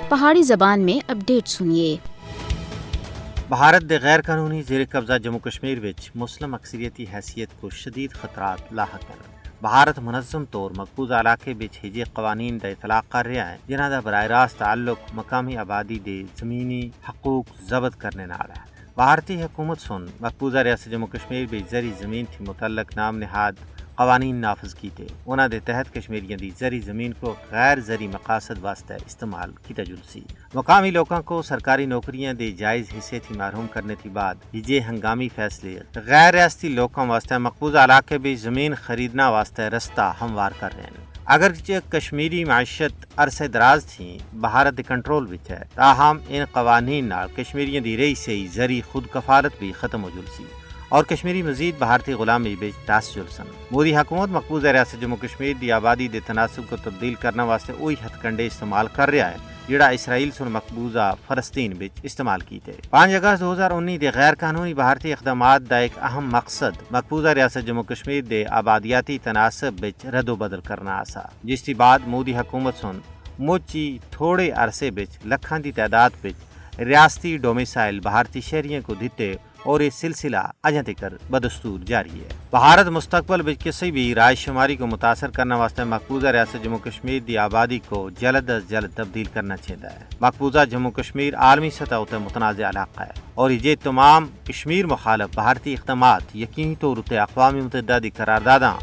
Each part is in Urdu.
پہاڑی زبان میں اپڈیٹ سنیے۔ بھارت دے غیر قانونی زیر قبضہ جموں کشمیر وچ مسلم اکثریتی حیثیت کو شدید خطرات لاحق ہیں۔ بھارت منظم طور مقبوضہ علاقے وچ ہجے قوانین دا اطلاق کر رہا ہے جنہاں دا براہ راست تعلق مقامی آبادی دے زمینی حقوق ضبط کرنے نال ہے۔ بھارتی حکومت سن مقبوضہ ریاست جموں کشمیر وچ زرعی زمین تھی متعلق نام نہاد قوانین نافذ کیتے۔ انہاں دے تحت کشمیریوں دی زرعی زمین کو غیر زرعی مقاصد واسطے استعمال کیتا جلسی۔ مقامی لوگوں کو سرکاری نوکریاں دے جائز حصے تھی محروم کرنے کے بعد یہ ہنگامی فیصلے غیر ریاستی لوگوں واسطے مقبوضہ علاقے بھی زمین خریدنا واسطے رستہ ہموار کر رہے ہیں۔ اگرچہ کشمیری معیشت عرصہ دراز تھی بھارت دے کنٹرول وچ ہے، تاہم ان قوانین نال کشمیریوں دی رہی سے زرعی خود کفالت بھی ختم ہو جلسی اور کشمیری مزید بھارتی غلامی وچ دس جلسن۔ مودی حکومت مقبوضہ ریاست جموں کشمیر دی آبادی دے تناسب کو تبدیل کرنے واسطے وہی ہتھ کنڈے استعمال کر رہا ہے جڑا اسرائیل سن مقبوضہ فلسطین وچ استعمال کیتے۔ 5 اگست 2019 دے غیر قانونی بھارتی اقدامات دا ایک اہم مقصد مقبوضہ ریاست جموں کشمیر دے آبادیاتی تناسب وچ رد و بدل کرنا آسا، جس کے بعد مودی حکومت سن موچی تھوڑے عرصے وچ لکھاں دی تعداد وچ ریاستی ڈومیسائل بھارتی شہریوں کو دیتے اور یہ سلسلہ اجے تک بدستور جاری ہے۔ بھارت مستقبل میں کسی بھی رائے شماری کو متاثر کرنے واسطے مقبوضہ ریاست جموں کشمیر دی آبادی کو جلد از جلد تبدیل کرنا چاہتا ہے۔ مقبوضہ جموں کشمیر عالمی سطح اتنے متنازع علاقہ ہے اور یہ تمام کشمیر مخالف بھارتی اقدامات یقینی طور پر اقوام متحدہ دی قرارداداں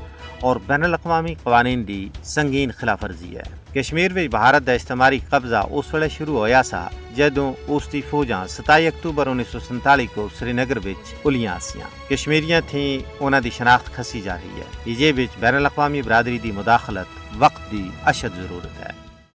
اور بین الاقوامی قوانین دی سنگین خلاف ورزی ہے۔ کشمیر میں بھارت دا استعماری قبضہ اس ویلے شروع ہویا سا جدوں اس دی فوجاں 27 اکتوبر 1947 کو سری نگر وچ الیاں سیاں۔ کشمیریاں تھیں انہاں دی شناخت کھسی جا رہی ہے۔ یہ بین الاقوامی برادری دی مداخلت وقت دی اشد ضرورت ہے۔